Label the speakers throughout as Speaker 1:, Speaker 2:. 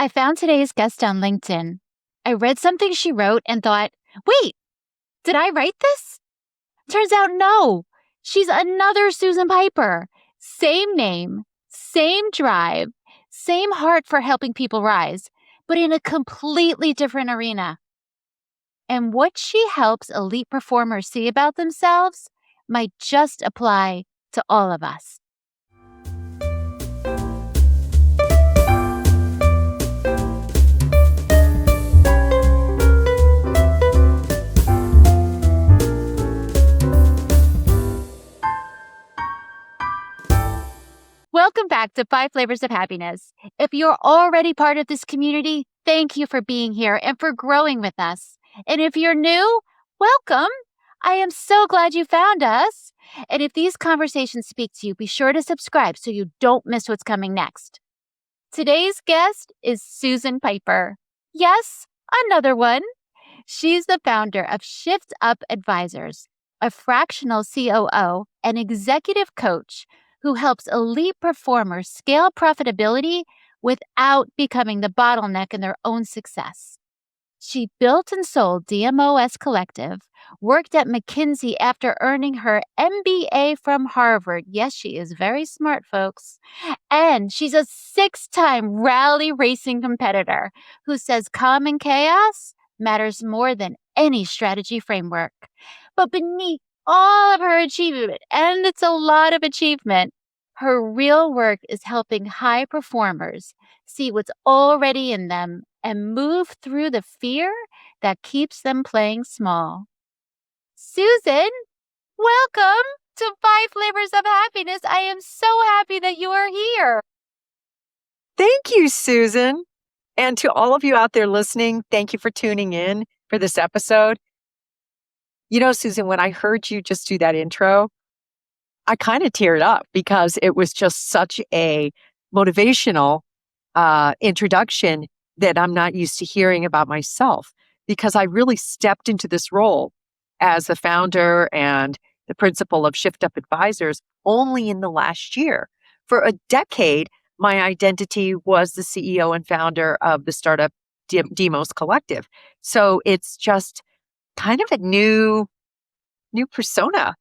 Speaker 1: I found today's guest on LinkedIn. I read something she wrote and thought, wait, did I write this? Turns out, no. She's another Susan Pieper. Same name, same drive, same heart for helping people rise, but in a completely different arena. And what she helps elite performers see about themselves might just apply to all of us. Welcome back to 5 Flavors of Happiness. If you're already part of this community, thank you for being here and for growing with us. And if you're new, welcome. I am so glad you found us. And if these conversations speak to you, be sure to subscribe so you don't miss what's coming next. Today's guest is Susan Pieper. Yes, another one. She's the founder of Shift Up Advisors, a fractional COO and executive coach who helps elite performers scale profitability without becoming the bottleneck in their own success. She built and sold DMOS Collective, worked at McKinsey after earning her MBA from Harvard. Yes, she is very smart, folks. And she's a 6-time rally racing competitor who says calm and chaos matters more than any strategy framework. But beneath all of her achievement, and it's a lot of achievement, her real work is helping high performers see what's already in them and move through the fear that keeps them playing small. Susan, welcome to 5 Flavors of Happiness. I am so happy that you are here.
Speaker 2: Thank you, Susan. And to all of you out there listening, thank you for tuning in for this episode. You know, Susan, when I heard you just do that intro, I kind of teared up because it was just such a motivational introduction that I'm not used to hearing about myself, because I really stepped into this role as the founder and the principal of Shift Up Advisors only in the last year. For a decade, my identity was the CEO and founder of the startup DMOS Collective. So it's just kind of a new persona,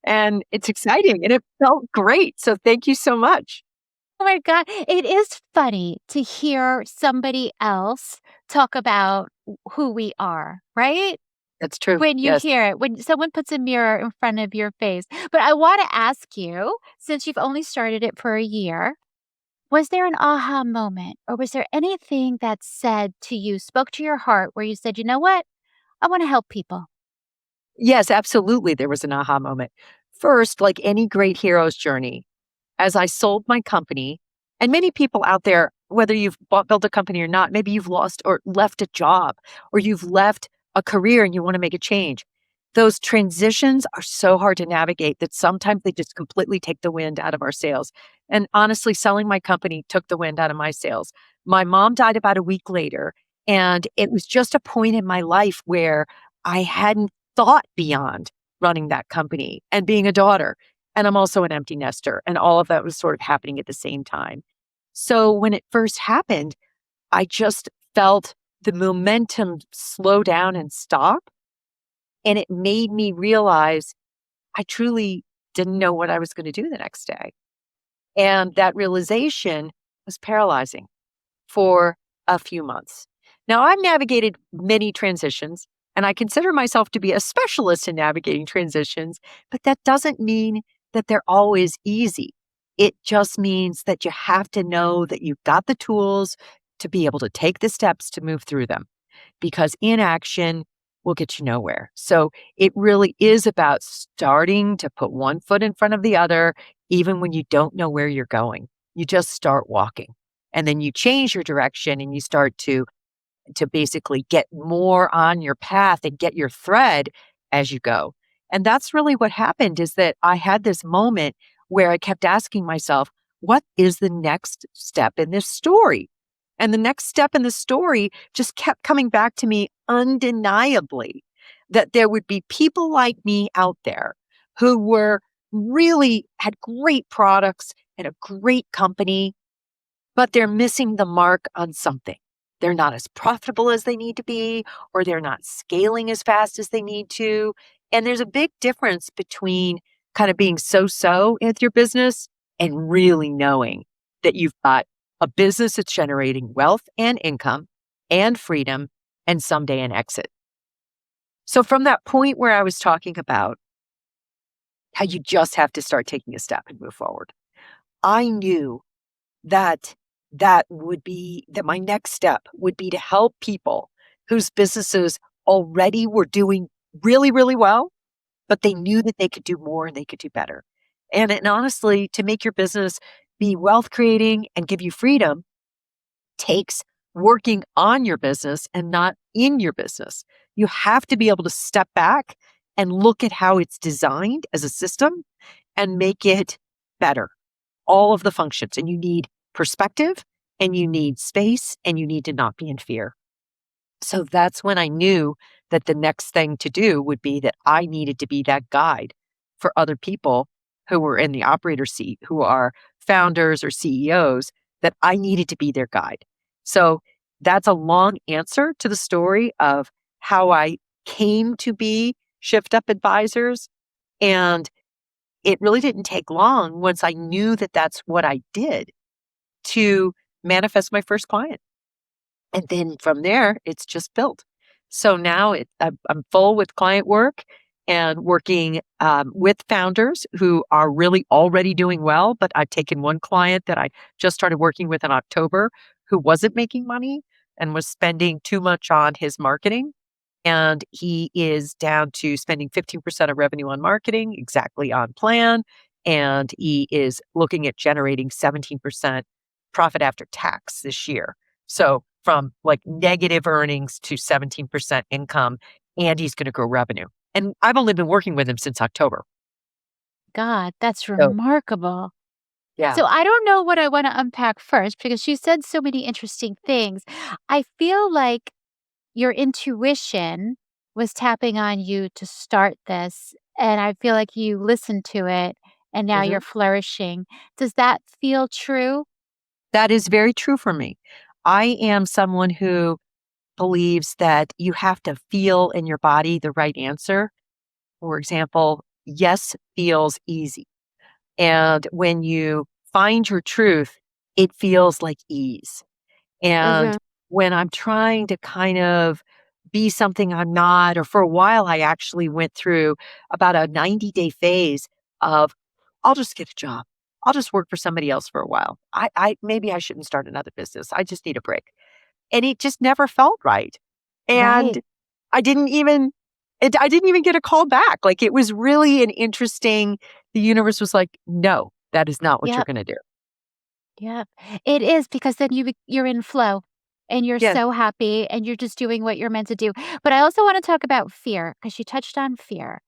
Speaker 2: and it's exciting and it felt great. So thank you so much.
Speaker 1: Oh my God. It is funny to hear somebody else talk about who we are, right?
Speaker 2: That's true.
Speaker 1: When you
Speaker 2: Yes.
Speaker 1: hear it, when someone puts a mirror in front of your face. But I want to ask you, since you've only started it for a year, was there an aha moment or was there anything that said to you, spoke to your heart where you said, you know what? I want to help people.
Speaker 2: Yes, absolutely. There was an aha moment. First, like any great hero's journey, as I sold my company, and many people out there, whether you've built a company or not, maybe you've lost or left a job, or you've left a career and you want to make a change. Those transitions are so hard to navigate that sometimes they just completely take the wind out of our sails. And honestly, selling my company took the wind out of my sails. My mom died about a week later, and it was just a point in my life where I hadn't thought beyond running that company and being a daughter. And I'm also an empty nester. And all of that was sort of happening at the same time. So when it first happened, I just felt the momentum slow down and stop. And it made me realize I truly didn't know what I was going to do the next day. And that realization was paralyzing for a few months. Now, I've navigated many transitions, and I consider myself to be a specialist in navigating transitions, but that doesn't mean that they're always easy. It just means that you have to know that you've got the tools to be able to take the steps to move through them, because inaction will get you nowhere. So it really is about starting to put one foot in front of the other, even when you don't know where you're going. You just start walking, and then you change your direction and you start to basically get more on your path and get your thread as you go. And that's really what happened, is that I had this moment where I kept asking myself, what is the next step in this story? And the next step in the story just kept coming back to me undeniably, that there would be people like me out there who were really had great products and a great company, but they're missing the mark on something. they're not as profitable as they need to be, or they're not scaling as fast as they need to. And there's a big difference between kind of being so with your business and really knowing that you've got a business that's generating wealth and income and freedom and someday an exit. So, from that point where I was talking about how you just have to start taking a step and move forward, I knew that that my next step would be to help people whose businesses already were doing really, really well, but they knew that they could do more and they could do better. And honestly, to make your business be wealth creating and give you freedom takes working on your business and not in your business. You have to be able to step back and look at how it's designed as a system and make it better. All of the functions. And you need perspective and you need space and you need to not be in fear. So that's when I knew that the next thing to do would be that I needed to be that guide for other people who were in the operator seat, who are founders or CEOs, that I needed to be their guide. So that's a long answer to the story of how I came to be Shift Up Advisors. And it really didn't take long once I knew that that's what I did to manifest my first client. And then from there, it's just built. So now I'm full with client work and working with founders who are really already doing well. But I've taken one client that I just started working with in October who wasn't making money and was spending too much on his marketing. And he is down to spending 15% of revenue on marketing, exactly on plan. And he is looking at generating 17% profit after tax this year. So from like negative earnings to 17% income, and he's going to grow revenue. And I've only been working with him since October.
Speaker 1: God, that's
Speaker 2: So,
Speaker 1: remarkable.
Speaker 2: yeah.
Speaker 1: So I don't know what I want to unpack first because she said so many interesting things. I feel like your intuition was tapping on you to start this, and I feel like you listened to it and now you're
Speaker 2: Mhm.
Speaker 1: flourishing. Does that feel true?
Speaker 2: That is very true for me. I am someone who believes that you have to feel in your body the right answer. For example, yes feels easy. And when you find your truth, it feels like ease. And
Speaker 1: Mhm.
Speaker 2: when I'm trying to kind of be something I'm not, or for a while, I actually went through about a 90-day phase of, I'll just get a job. I'll just work for somebody else for a while. I maybe I shouldn't start another business. I just need a break. And it just never felt right. And
Speaker 1: Right.
Speaker 2: I didn't even I didn't even get a call back. Like, it was really an interesting the universe was like, "No, that is not what you're
Speaker 1: Yep.
Speaker 2: gonna do."
Speaker 1: Yep. It is because then you're in flow and you're
Speaker 2: Yeah,
Speaker 1: so happy and you're just doing what you're meant to do. But I also want to talk about fear because you touched on fear.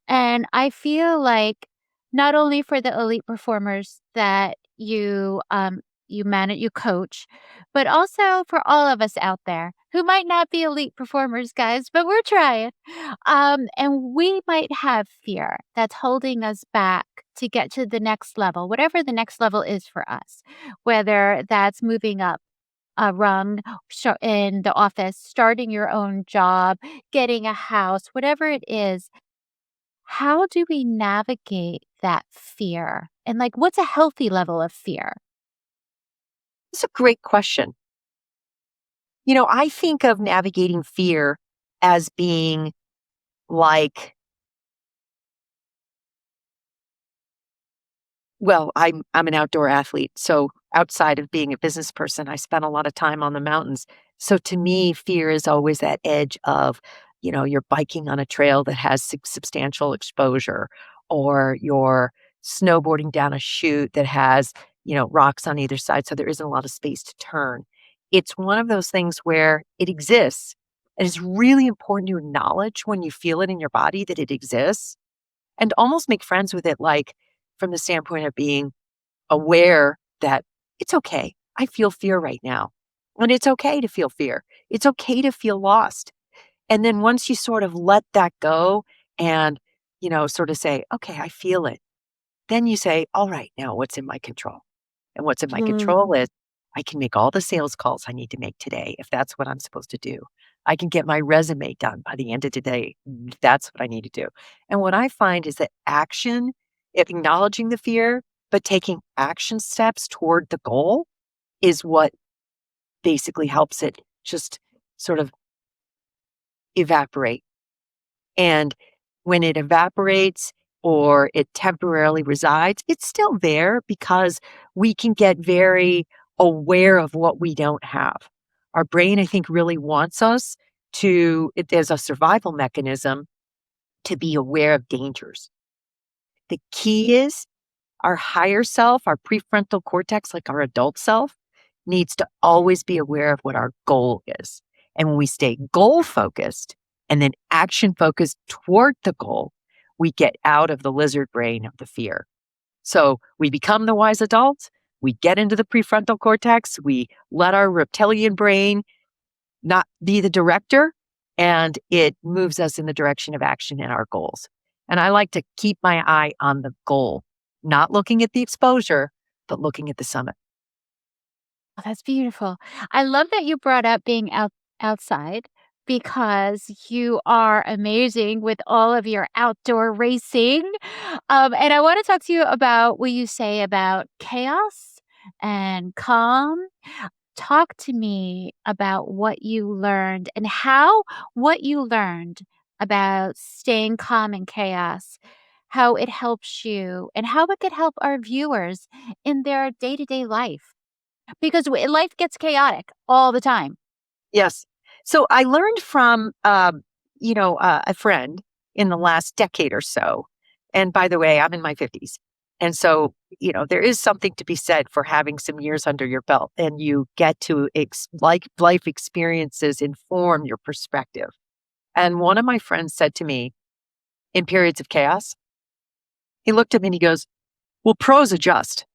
Speaker 1: And I feel like not only for the elite performers that you manage, you coach, but also for all of us out there who might not be elite performers, guys, but we're trying. And we might have fear that's holding us back to get to the next level, whatever the next level is for us, whether that's moving up a rung in the office, starting your own job, getting a house, whatever it is. How do we navigate that fear? And like, what's a healthy level of fear?
Speaker 2: it's a great question. I think of navigating fear as being like well, I'm an outdoor athlete, so outside of being a business person, I spent a lot of time on the mountains. So to me, fear is always that edge of, you're biking on a trail that has substantial exposure, or you're snowboarding down a chute that has, rocks on either side, so there isn't a lot of space to turn. It's one of those things where it exists. And it's really important to acknowledge when you feel it in your body that it exists and almost make friends with it, like from the standpoint of being aware that it's okay. I feel fear right now. And it's okay to feel fear. It's okay to feel lost. And then once you sort of let that go and, sort of say, okay, I feel it, then you say, all right, now what's in my control? And what's in my
Speaker 1: Mm,
Speaker 2: control is I can make all the sales calls I need to make today if that's what I'm supposed to do. I can get my resume done by the end of today. If that's what I need to do. And what I find is that action, acknowledging the fear, but taking action steps toward the goal is what basically helps it just sort of evaporate. And when it evaporates or it temporarily resides, it's still there because we can get very aware of what we don't have. Our brain, I think, really wants us to, there's a survival mechanism to be aware of dangers. The key is our higher self, our prefrontal cortex, like our adult self, needs to always be aware of what our goal is. And when we stay goal focused and then action focused toward the goal, we get out of the lizard brain of the fear. So we become the wise adult, we get into the prefrontal cortex, we let our reptilian brain not be the director, and it moves us in the direction of action and our goals. And I like to keep my eye on the goal, not looking at the exposure, but looking at the summit.
Speaker 1: Oh, that's beautiful. I love that you brought up being outside because you are amazing with all of your outdoor racing. And I want to talk to you about what you say about chaos and calm. Talk to me about what you learned and how what you learned about staying calm in chaos, how it helps you and how it could help our viewers in their day-to-day life. Because life gets chaotic all the time.
Speaker 2: Yes. So I learned from, a friend in the last decade or so. And by the way, I'm in my 50s. And so, there is something to be said for having some years under your belt and you get to like life experiences inform your perspective. And one of my friends said to me in periods of chaos, he looked at me and he goes, "Well, pros adjust.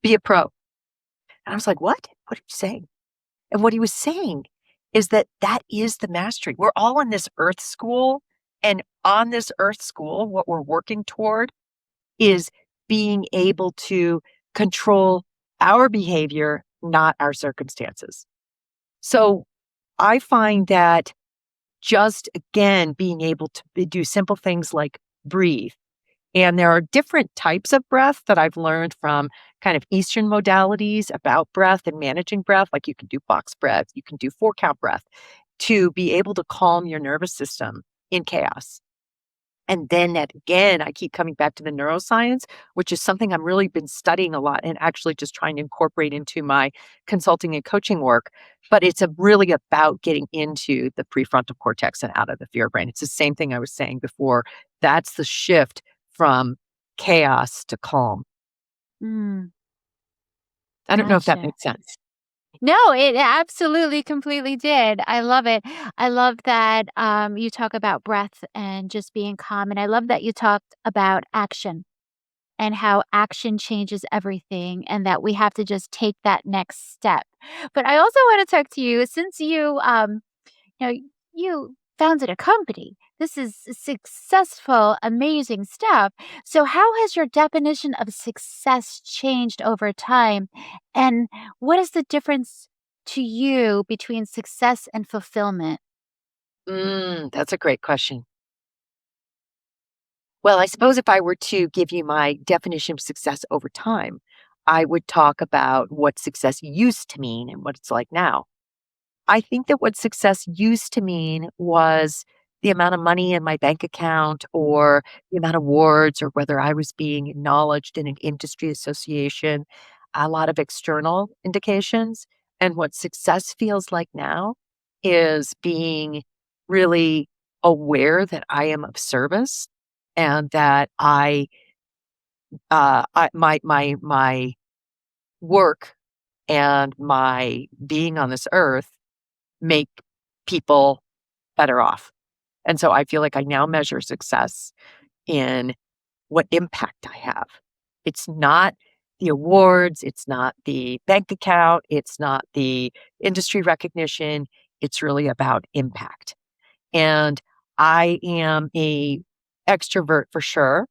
Speaker 2: Be a pro." And I was like, "What? What are you saying?" And what he was saying is that that is the mastery. We're all in this earth school. And on this earth school, what we're working toward is being able to control our behavior, not our circumstances. So I find that just again, being able to do simple things like breathe. And there are different types of breath that I've learned from kind of Eastern modalities about breath and managing breath. Like you can do box breath, you can do 4 count breath to be able to calm your nervous system in chaos. And then that again, I keep coming back to the neuroscience, which is something I'm really been studying a lot and actually just trying to incorporate into my consulting and coaching work. But it's really about getting into the prefrontal cortex and out of the fear brain. It's the same thing I was saying before. That's the shift from chaos to calm.
Speaker 1: Mm,
Speaker 2: I don't know if that
Speaker 1: gotcha.
Speaker 2: makes sense.
Speaker 1: No, it absolutely completely did. I love it. I love that you talk about breath and just being calm. And I love that you talked about action and how action changes everything and that we have to just take that next step. But I also want to talk to you since you know, you founded a company. This is successful, amazing stuff. So, how has your definition of success changed over time? And what is the difference to you between success and fulfillment?
Speaker 2: That's a great question. Well, I suppose if I were to give you my definition of success over time, I would talk about what success used to mean and what it's like now. I think that what success used to mean was the amount of money in my bank account or the amount of awards or whether I was being acknowledged in an industry association, a lot of external indications. And what success feels like now is being really aware that I am of service and that my work and my being on this earth make people better off. And so I feel like I now measure success in what impact I have. It's not the awards, it's not the bank account, it's not the industry recognition, it's really about impact. And I am a extrovert for sure.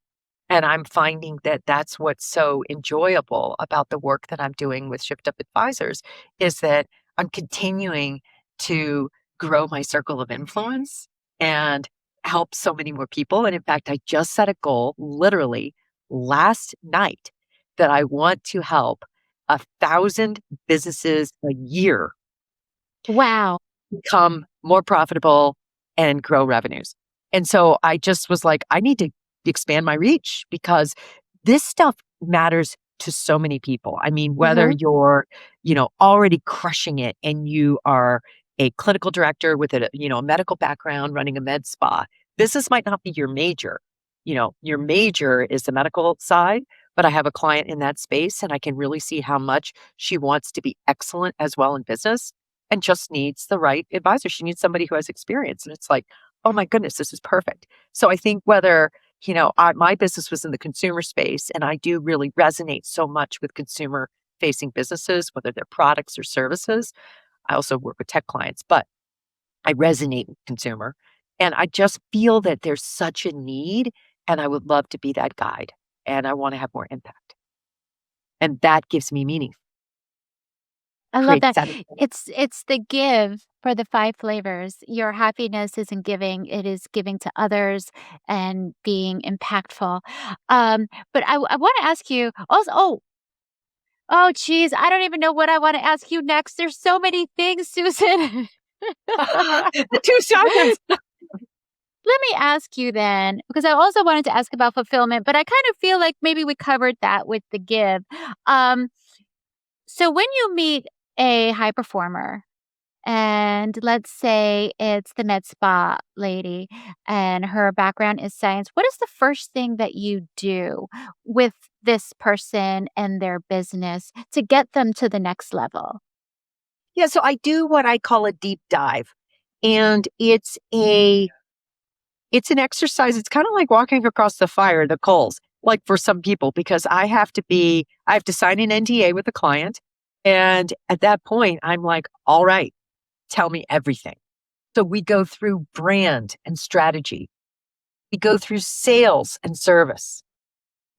Speaker 2: And I'm finding that that's what's so enjoyable about the work that I'm doing with Shift Up Advisors is that I'm continuing to grow my circle of influence and help so many more people. And in fact, I just set a goal literally last night that I want to help 1,000 businesses a year
Speaker 1: Wow.
Speaker 2: become more profitable and grow revenues. And so I just was like, I need to expand my reach because this stuff matters to so many people. I mean, whether
Speaker 1: Mhm.
Speaker 2: you're, already crushing it and you are a clinical director with a medical background running a med spa, business might not be your major. Your major is the medical side, but I have a client in that space and I can really see how much she wants to be excellent as well in business and just needs the right advisor. She needs somebody who has experience. And it's like, oh my goodness, this is perfect. So I think whether, my business was in the consumer space, and I do really resonate so much with consumer facing businesses, whether they're products or services. I also work with tech clients, but I resonate with consumer. And I just feel that there's such a need, and I would love to be that guide. And I want to have more impact. And that gives me meaning,
Speaker 1: I love
Speaker 2: creates
Speaker 1: that.
Speaker 2: satisfaction.
Speaker 1: It's the give for the 5 flavors. Your happiness isn't giving, it is giving to others and being impactful. But I wanna ask you also geez, I don't even know what I wanna ask you next. There's so many things, Susan.
Speaker 2: The two seconds.
Speaker 1: Let me ask you then, because I also wanted to ask about fulfillment, but I kind of feel like maybe we covered that with the give. Um, so when you meet a high performer, and let's say it's the med spa lady and her background is science, what is the first thing that you do with this person and their business to get them to the next level?
Speaker 2: Yeah, so I do what I call a deep dive. And it's an exercise. It's kind of like walking across the fire, the coals, like for some people, because I have to sign an NDA with the client. And at that point, I'm like, all right, tell me everything. So we go through brand and strategy. We go through sales and service.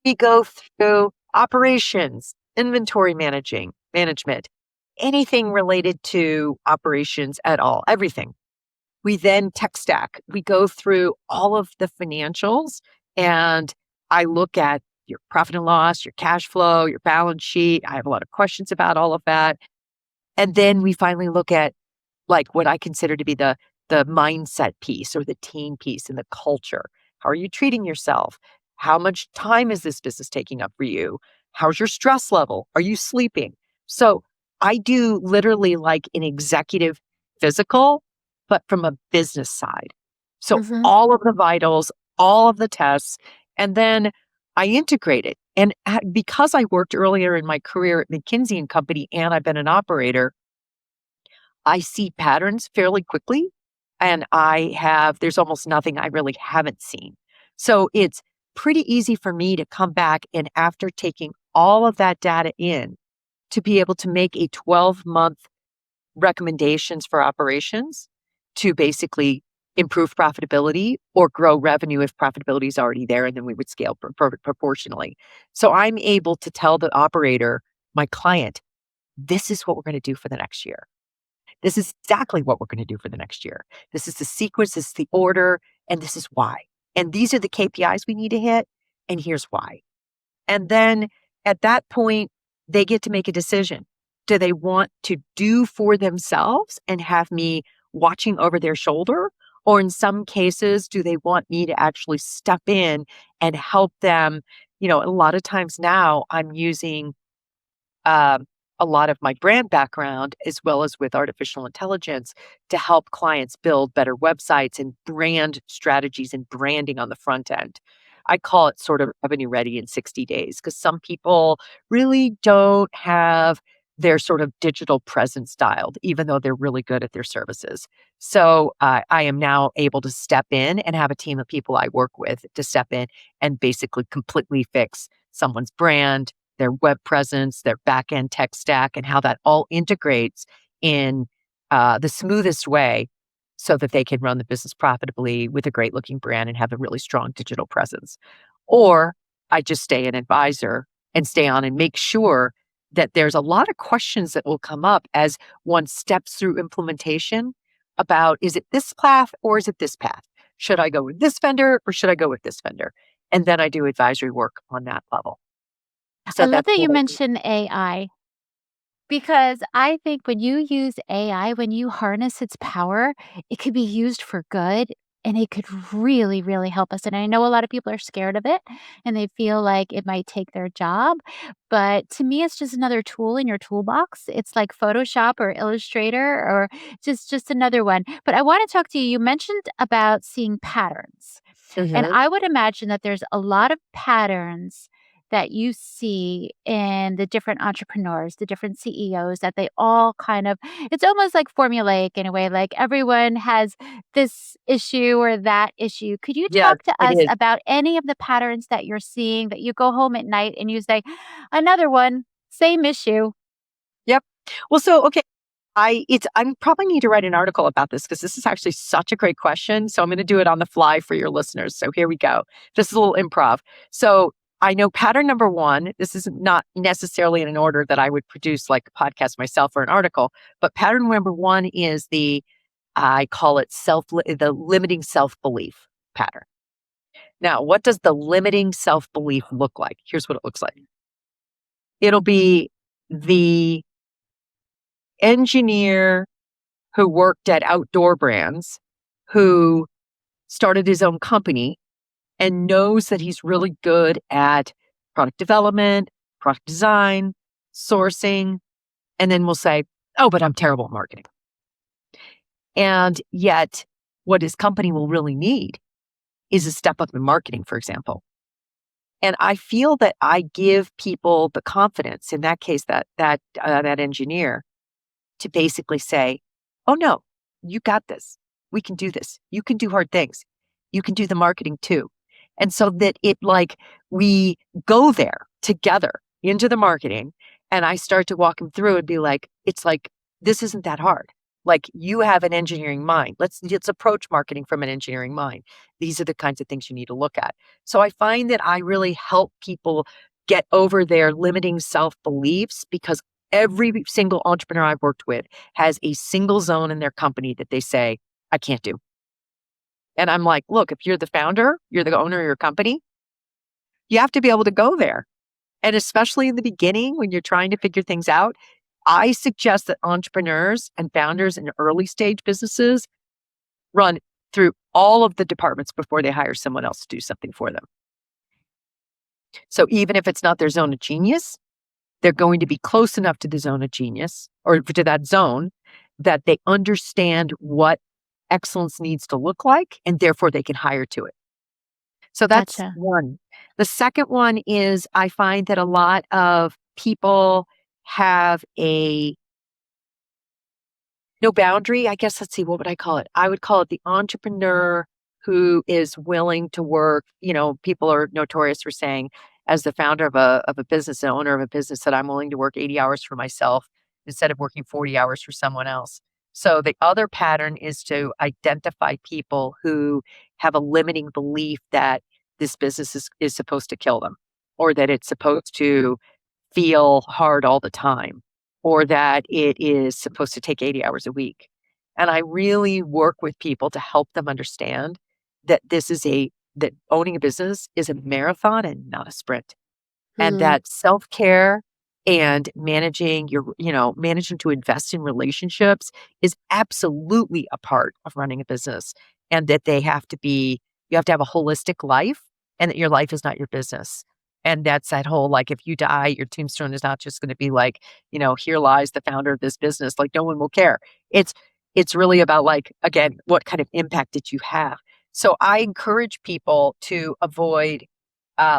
Speaker 2: We go through operations, inventory management, anything related to operations at all, everything. We then tech stack. We go through all of the financials and I look at your profit and loss, your cash flow, your balance sheet. I have a lot of questions about all of that. And then we finally look at like what I consider to be the mindset piece or the team piece and the culture. How are you treating yourself? How much time is this business taking up for you? How's your stress level? Are you sleeping? So I do literally like an executive physical, but from a business side. So
Speaker 1: Mhm.
Speaker 2: all of the vitals, all of the tests, and then I integrate it. And because I worked earlier in my career at McKinsey and Company, and I've been an operator, I see patterns fairly quickly and there's almost nothing I really haven't seen. So it's pretty easy for me to come back and after taking all of that data in to be able to make a 12-month recommendations for operations to basically improve profitability or grow revenue if profitability is already there and then we would scale proportionally. So I'm able to tell the operator, my client, this is what we're going to do for the next year. This is exactly what we're going to do for the next year. This is the sequence, this is the order, and this is why. And these are the KPIs we need to hit, and here's why. And then at that point, they get to make a decision. Do they want to do for themselves and have me watching over their shoulder? Or in some cases, do they want me to actually step in and help them? A lot of times now I'm using um, a lot of my brand background, as well as with artificial intelligence, to help clients build better websites and brand strategies and branding on the front end. I call it sort of revenue ready in 60 days because some people really don't have their sort of digital presence dialed, even though they're really good at their services. So I am now able to step in and have a team of people I work with to step in and basically completely fix someone's brand, their web presence, their back end tech stack, and how that all integrates in the smoothest way so that they can run the business profitably with a great looking brand and have a really strong digital presence. Or I just stay an advisor and stay on and make sure that there's a lot of questions that will come up as one steps through implementation about, is it this path or is it this path? Should I go with this vendor or should I go with this vendor? And then I do advisory work on that level.
Speaker 1: I
Speaker 2: So
Speaker 1: love
Speaker 2: that's
Speaker 1: that you
Speaker 2: what I do.
Speaker 1: mentioned AI. Because I think when you use AI, when you harness its power, it could be used for good and it could really, really help us. And I know a lot of people are scared of it and they feel like it might take their job. But to me, it's just another tool in your toolbox. It's like Photoshop or Illustrator or just another one. But I want to talk to you. You mentioned about seeing patterns. And
Speaker 2: Mhm.
Speaker 1: I would imagine that there's a lot of patterns that you see in the different entrepreneurs, the different CEOs that they all kind of it's almost like formulaic in a way, like everyone has this issue or that issue. Could you
Speaker 2: Yes,
Speaker 1: talk to
Speaker 2: it
Speaker 1: us
Speaker 2: is.
Speaker 1: about any of the patterns that you're seeing that you go home at night and you say, another one, same issue?
Speaker 2: Yep. Well, so okay, I'm probably need to write an article about this because this is actually such a great question. So I'm going to do it on the fly for your listeners. So here we go. This is a little improv. So I know pattern number one. This is not necessarily in an order that I would produce like a podcast myself or an article, but pattern number one is the I call it the limiting self belief pattern. Now, what does the limiting self belief look like? Here's what it looks like. It'll be the engineer who worked at outdoor brands, who started his own company and knows that he's really good at product development, product design, sourcing, and then will say, oh, but I'm terrible at marketing. And yet, what his company will really need is a step up in marketing, for example. And I feel that I give people the confidence, in that case, that engineer, to basically say, "Oh, no, you got this. We can do this. You can do hard things. You can do the marketing too." And so that we go there together into the marketing, and I start to walk them through and be like, "It's like, this isn't that hard. Like, you have an engineering mind. Let's approach marketing from an engineering mind. These are the kinds of things you need to look at." So I find that I really help people get over their limiting self-beliefs because every single entrepreneur I've worked with has a single zone in their company that they say, I can't do. And I'm like, look, if you're the founder, you're the owner of your company, you have to be able to go there. And especially in the beginning when you're trying to figure things out, I suggest that entrepreneurs and founders in early stage businesses run through all of the departments before they hire someone else to do something for them. So even if it's not their zone of genius, they're going to be close enough to the zone of genius or to that zone that they understand what excellence needs to look like, and therefore they can hire to it. So that's
Speaker 1: Gotcha.
Speaker 2: one. The second one is I find that a lot of people have a no boundary. I guess, let's see, what would I call it? I would call it the entrepreneur who is willing to work. People are notorious for saying, as the founder of a business, and owner of a business, that I'm willing to work 80 hours for myself instead of working 40 hours for someone else. So the other pattern is to identify people who have a limiting belief that this business is supposed to kill them, or that it's supposed to feel hard all the time, or that it is supposed to take 80 hours a week. And I really work with people to help them understand that that owning a business is a marathon and not a sprint. And
Speaker 1: Ooh,
Speaker 2: that self-care and managing to invest in relationships is absolutely a part of running a business. And that you have to have a holistic life, and that your life is not your business. And that's that whole, like, if you die, your tombstone is not just going to be like, here lies the founder of this business. Like, no one will care. It's, it's really about, like, again, what kind of impact did you have? So I encourage people to avoid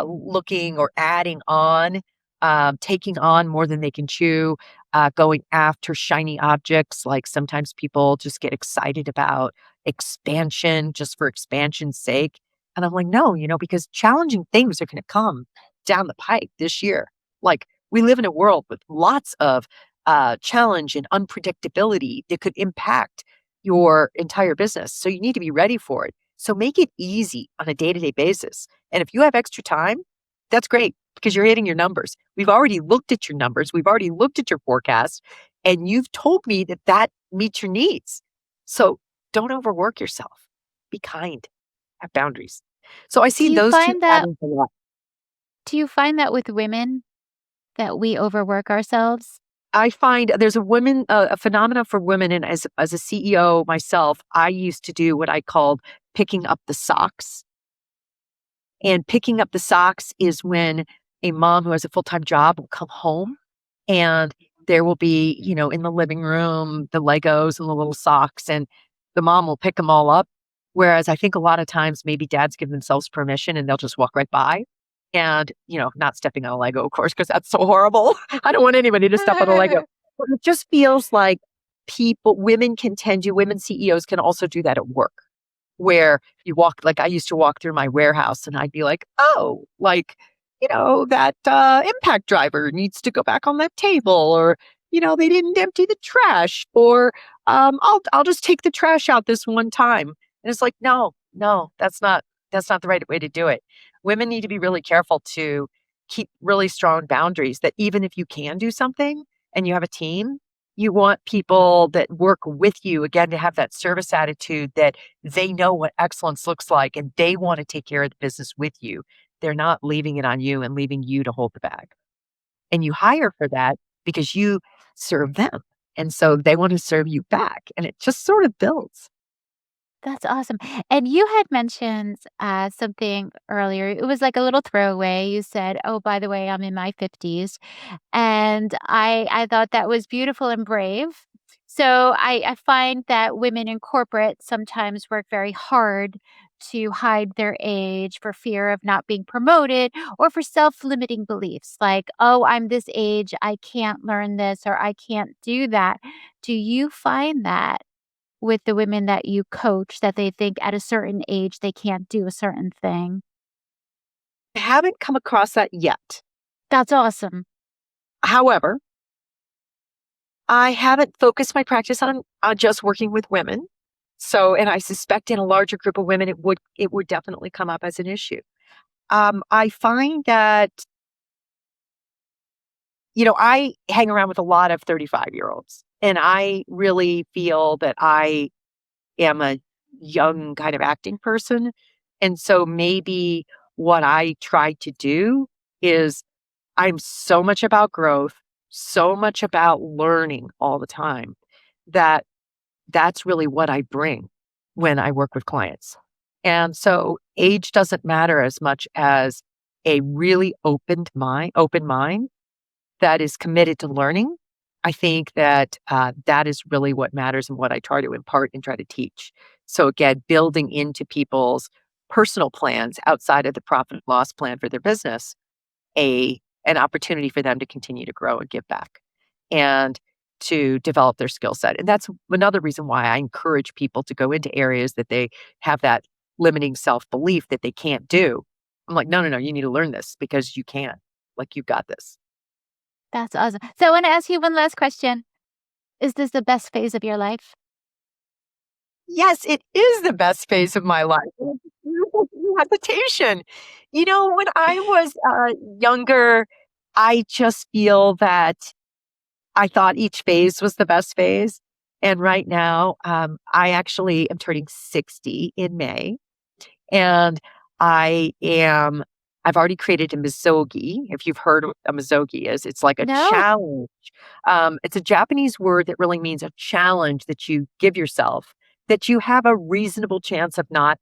Speaker 2: looking or adding on, taking on more than they can chew, going after shiny objects. Like, sometimes people just get excited about expansion just for expansion's sake. And I'm like, no, because challenging things are going to come down the pike this year. Like, we live in a world with lots of challenge and unpredictability that could impact your entire business. So you need to be ready for it. So make it easy on a day to day basis. And if you have extra time, that's great because you're hitting your numbers. We've already looked at your numbers. We've already looked at your forecast, and you've told me that that meets your needs. So don't overwork yourself. Be kind, have boundaries. So I
Speaker 1: Do
Speaker 2: see
Speaker 1: you
Speaker 2: those two
Speaker 1: find that
Speaker 2: patterns a lot.
Speaker 1: do you find that with women that we overwork ourselves?
Speaker 2: I find there's a women a phenomena for women, and as a CEO myself, I used to do what I called picking up the socks. And picking up the socks is when a mom who has a full-time job will come home and there will be, in the living room, the Legos and the little socks, and the mom will pick them all up. Whereas I think a lot of times maybe dads give themselves permission and they'll just walk right by and, not stepping on a Lego, of course, because that's so horrible. I don't want anybody to step on a Lego. But it just feels like women CEOs can also do that at work where you walk like I used to walk through my warehouse and I'd be like, "Oh, like, that impact driver needs to go back on that table," or, "They didn't empty the trash," or, I'll just take the trash out this one time." And it's like, "No, no, that's not the right way to do it." Women need to be really careful to keep really strong boundaries that even if you can do something and you have a team, you want people that work with you, again, to have that service attitude that they know what excellence looks like and they want to take care of the business with you. They're not leaving it on you and leaving you to hold the bag. And you hire for that because you serve them. And so they want to serve you back. And it just sort of builds.
Speaker 1: That's awesome. And you had mentioned, something earlier. It was like a little throwaway. You said, "Oh, by the way, I'm in my 50s." And I thought that was beautiful and brave. So I find that women in corporate sometimes work very hard to hide their age for fear of not being promoted or for self-limiting beliefs like, "Oh, I'm this age, I can't learn this or I can't do that." Do you find that with the women that you coach that they think at a certain age they can't do a certain thing?
Speaker 2: I haven't come across that yet.
Speaker 1: That's awesome.
Speaker 2: However, I haven't focused my practice on just working with women. So, and I suspect in a larger group of women, it would definitely come up as an issue. I find that, I hang around with a lot of 35-year-olds, and I really feel that I am a young kind of acting person. And so maybe what I try to do is I'm so much about growth, so much about learning all the time that that's really what I bring when I work with clients. And so age doesn't matter as much as a really open mind that is committed to learning. I think that that is really what matters and what I try to impart and try to teach. So again, building into people's personal plans outside of the profit and loss plan for their business, a an opportunity for them to continue to grow and give back and to develop their skill set. And that's another reason why I encourage people to go into areas that they have that limiting self-belief that they can't do. I'm like, no, no, no, you need to learn this because you can. Like you've got this.
Speaker 1: That's awesome. So I wanna ask you one last question. Is this the best phase of your life?
Speaker 2: Yes, it is the best phase of my life. No hesitation. When I was younger, I just feel that I thought each phase was the best phase. And right now, I actually am turning 60 in May. And I've already created a Misogi. If you've heard what a Misogi is, it's like a
Speaker 1: No?
Speaker 2: challenge. It's a Japanese word that really means a challenge that you give yourself that you have a reasonable chance of not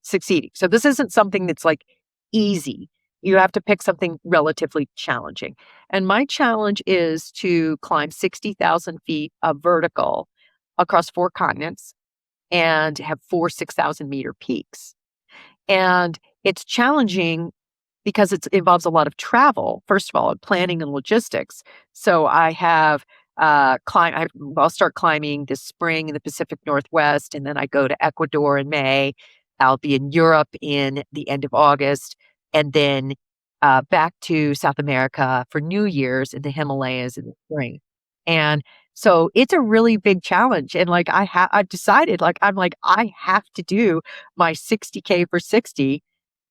Speaker 2: succeeding. So this isn't something that's like easy. You have to pick something relatively challenging. And my challenge is to climb 60,000 feet of vertical across 4 continents and have 4 6,000-meter peaks. And it's challenging because it involves a lot of travel, first of all, and planning and logistics. So I have I'll start climbing this spring in the Pacific Northwest, and then I go to Ecuador in May. I'll be in Europe in the end of August, and then back to South America for New Year's in the Himalayas in the spring. And so it's a really big challenge. And like I've decided, like I'm like I have to do my 60K for 60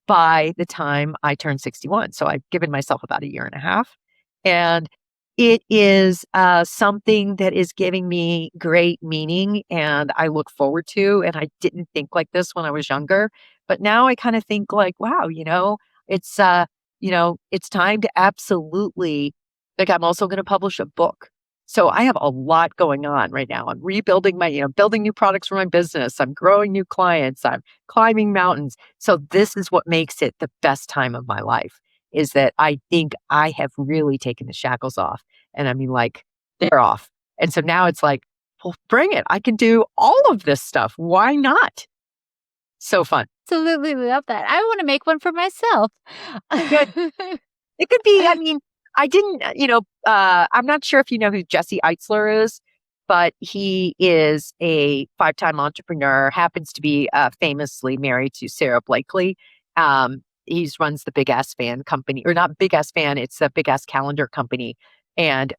Speaker 2: by the time I turned 61. So I've given myself about a year and a half. And it is something that is giving me great meaning and I look forward to. And I didn't think like this when I was younger. But now I kind of think like, wow, it's it's time to absolutely like I'm also going to publish a book. So I have a lot going on right now. I'm rebuilding building new products for my business. I'm growing new clients. I'm climbing mountains. So this is what makes it the best time of my life is that I think I have really taken the shackles off. And I mean, like, they're off. And so now it's like, well, bring it. I can do all of this stuff. Why not? So fun.
Speaker 1: Absolutely love that. I want to make one for myself.
Speaker 2: Good. It could be, I mean, I didn't, I'm not sure if you know who Jesse Eitzler is, but he is a five-time entrepreneur, happens to be famously married to Sarah Blakely. He's runs the Big Ass Fan company, or not Big Ass Fan, it's the Big Ass Calendar company. And,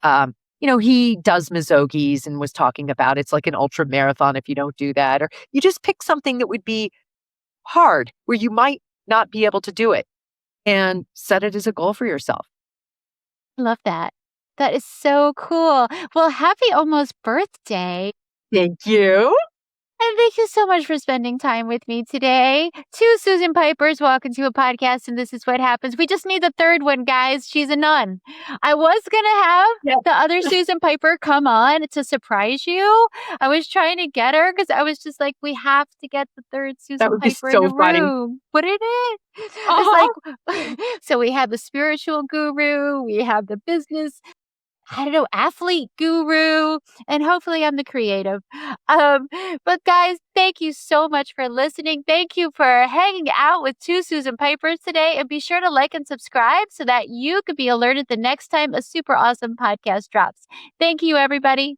Speaker 2: he does Misogis and was talking about it's like an ultra marathon if you don't do that, or you just pick something that would be hard where you might not be able to do it and set it as a goal for yourself.
Speaker 1: Love that. That is so cool. Well, happy almost birthday.
Speaker 2: Thank you.
Speaker 1: And thank you so much for spending time with me today. Two Susan Pipers walk into a podcast, and this is what happens. We just need the third one, guys. She's a nun. I was going to have
Speaker 2: Yeah.
Speaker 1: the other Susan Piper come on to surprise you. I was trying to get her because I was just like, we have to get the third
Speaker 2: That
Speaker 1: Susan
Speaker 2: would be
Speaker 1: Piper in
Speaker 2: so
Speaker 1: the
Speaker 2: funny.
Speaker 1: room. Wouldn't it?
Speaker 2: Uh-huh.
Speaker 1: It's like, so we have the spiritual guru, we have the business I don't know, athlete guru, and hopefully I'm the creative. Um, but guys, thank you so much for listening. Thank you for hanging out with two Susan Pipers today. And be sure to like and subscribe so that you could be alerted the next time a super awesome podcast drops. Thank you, everybody.